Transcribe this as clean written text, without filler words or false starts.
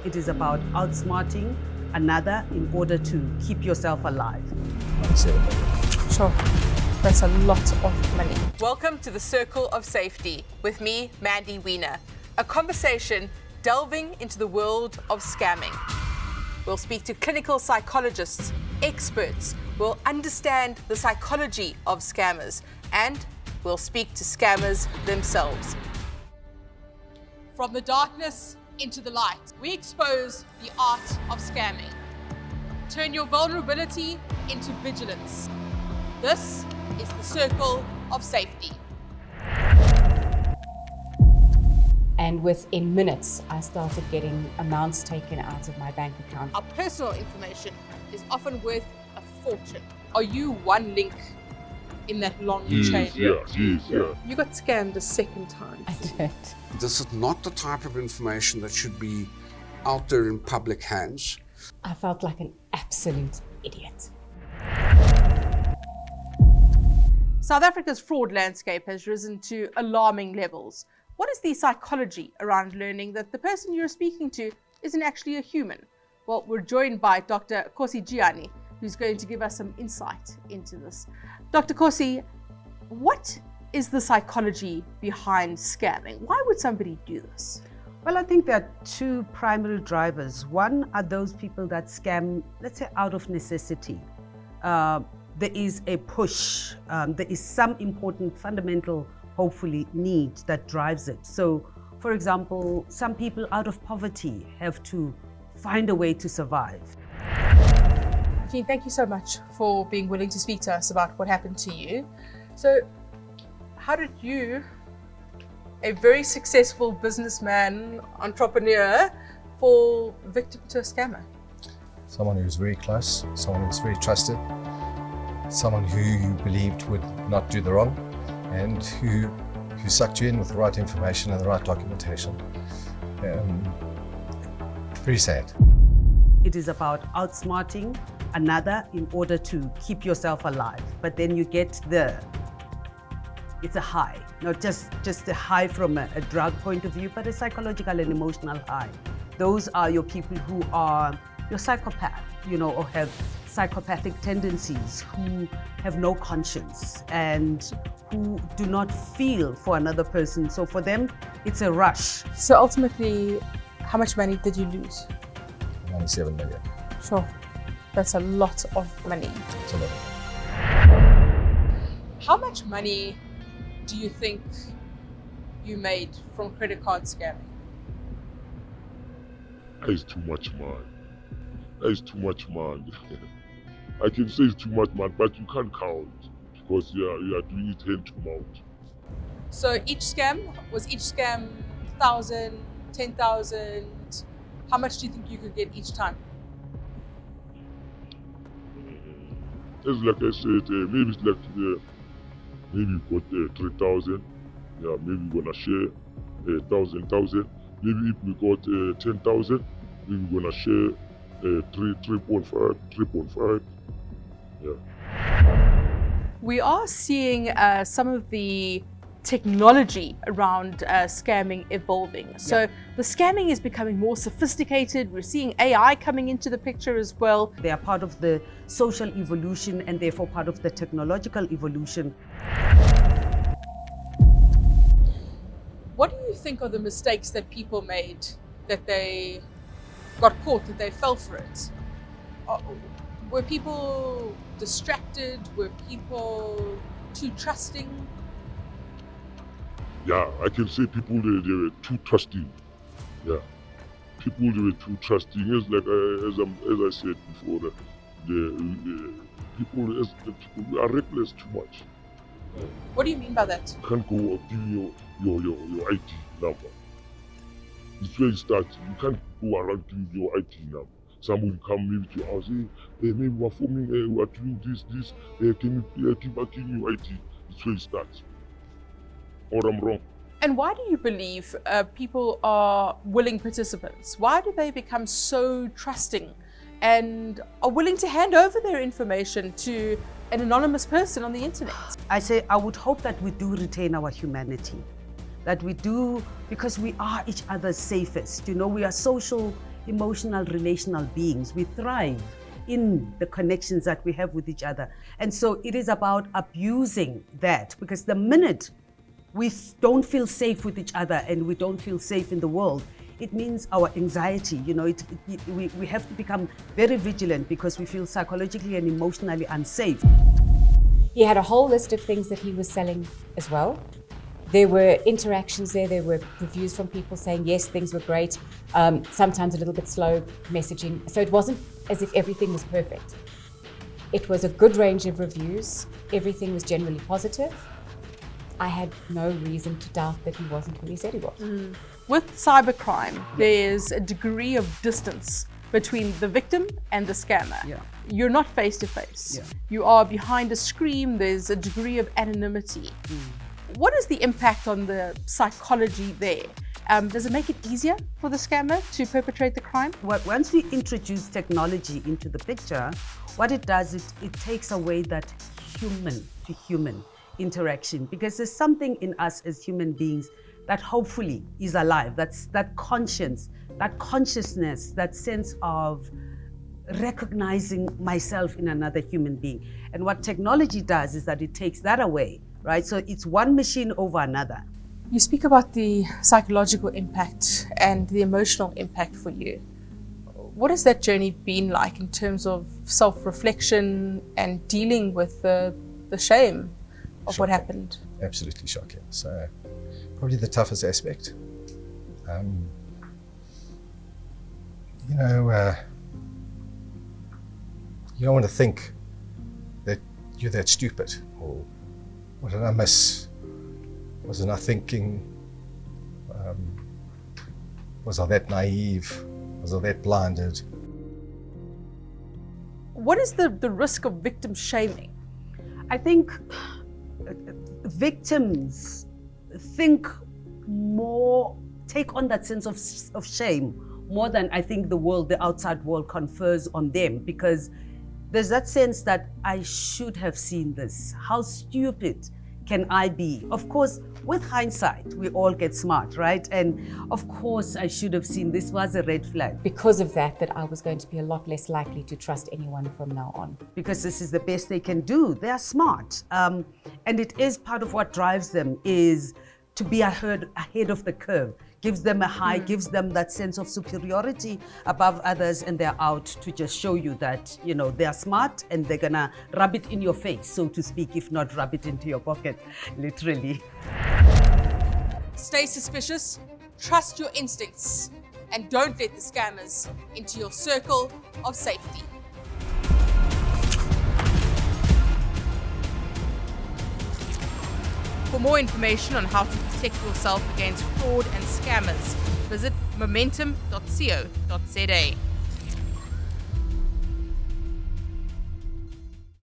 It is about outsmarting another in order to keep yourself alive. 97 million. Sure, that's a lot of money. Welcome to the Circle of Safety with me, Mandy Wiener, a conversation delving into the world of scamming. We'll speak to clinical psychologists, experts, we'll understand the psychology of scammers, and we'll speak to scammers themselves. From the darkness into the light, we expose the art of scamming. Turn your vulnerability into vigilance. This is the Circle of Safety. And within minutes, I started getting amounts taken out of my bank account. Our personal information is often worth a fortune. Are you one link in that long chain? Yeah. You got scammed a second time. I did. This is not the type of information that should be out there in public hands. I felt like an absolute idiot. South Africa's fraud landscape has risen to alarming levels. What is the psychology around learning that the person you're speaking to isn't actually a human? Well, we're joined by Dr. Kosi Gianni, who's going to give us some insight into this. Dr. Kosi, what is the psychology behind scamming? Why would somebody do this? Well, I think there are two primary drivers. One are those people that scam, let's say, out of necessity. There is a push, there is some important fundamental, hopefully, need that drives it. So, for example, some people out of poverty have to find a way to survive. Jean, thank you so much for being willing to speak to us about what happened to you. So, how did you, a very successful businessman, entrepreneur, fall victim to a scammer? Someone who's very close, someone who's very trusted, someone who you believed would not do the wrong, and who sucked you in with the right information and the right documentation. Very sad. It is about outsmarting another in order to keep yourself alive. But then you get it's a high, not just a high from a drug point of view, but a psychological and emotional high. Those are your people who are your psychopath, or have psychopathic tendencies, who have no conscience and who do not feel for another person. So for them, it's a rush. So ultimately, how much money did you lose? 97 million. Sure, that's a lot of money. It's a lot. How much money do you think you made from credit card scamming? That is too much, man. That is too much, man. I can say it's too much, man, but you can't count because you are doing it hand to mouth. So each scam, was each scam 1,000, 10,000? How much do you think you could get each time? It's like I said, maybe it's like, maybe you got 3,000. Yeah, maybe we're gonna share 1,000. Maybe if we got 10,000, maybe we're gonna share 3.5. Yeah. We are seeing some of the technology around scamming evolving. So the scamming is becoming more sophisticated. We're seeing AI coming into the picture as well. They are part of the social evolution and therefore part of the technological evolution. What do you think are the mistakes that people made, that they got caught, that they fell for it? Were people distracted? Were people too trusting? Yeah, I can say people, they were too trusting. Yeah, people, they were too trusting. It's like, as I said before, the people are reckless too much. What do you mean by that? You can't go giving your ID number. It's where it starts. You can't go around giving your ID number. Someone will come maybe to your house, hey, maybe we're forming, we're doing this, can you keep giving your ID? It's where it starts. Or I'm wrong. And why do you believe people are willing participants? Why do they become so trusting and are willing to hand over their information to an anonymous person on the internet? I would hope that we do retain our humanity, that we do, because we are each other's safest. We are social emotional, relational beings. We thrive in the connections that we have with each other. And so it is about abusing that, because the minute we don't feel safe with each other and we don't feel safe in the world, it means our anxiety, we have to become very vigilant because we feel psychologically and emotionally unsafe. He had a whole list of things that he was selling as well. There were interactions there were reviews from people saying, yes, things were great, sometimes a little bit slow messaging. So it wasn't as if everything was perfect. It was a good range of reviews. Everything was generally positive. I had no reason to doubt that he wasn't who he said he was. With cybercrime, there's a degree of distance between the victim and the scammer. Yeah. You're not face to face. Yeah. You are behind a screen. There's a degree of anonymity. What is the impact on the psychology there? Does it make it easier for the scammer to perpetrate the crime? Once we introduce technology into the picture, what it does, it takes away that human to human interaction, because there's something in us as human beings that hopefully is alive. That's that conscience, that consciousness, that sense of recognizing myself in another human being. And what technology does is that it takes that away, right? So it's one machine over another. You speak about the psychological impact and the emotional impact for you. What has that journey been like in terms of self-reflection and dealing with the shame of what happened? Absolutely shocking. So probably the toughest aspect. You don't want to think that you're that stupid, or what did I miss? Wasn't I thinking? Was I that naive? Was I that blinded? What is the risk of victim shaming? I think victims think more, take on that sense of shame more than I think the outside world confers on them, because there's that sense that I should have seen this. How stupid can I be? Of course, with hindsight, we all get smart, right? And of course, I should have seen this was a red flag. Because of that I was going to be a lot less likely to trust anyone from now on. Because this is the best they can do. They are smart. And it is part of what drives them, is to be ahead of the curve. Gives them a high, gives them that sense of superiority above others, and they're out to just show you that, they're smart, and they're gonna rub it in your face, so to speak, if not rub it into your pocket, literally. Stay suspicious, trust your instincts, and don't let the scammers into your circle of safety. For more information on how to protect yourself against fraud and scammers, visit momentum.co.za.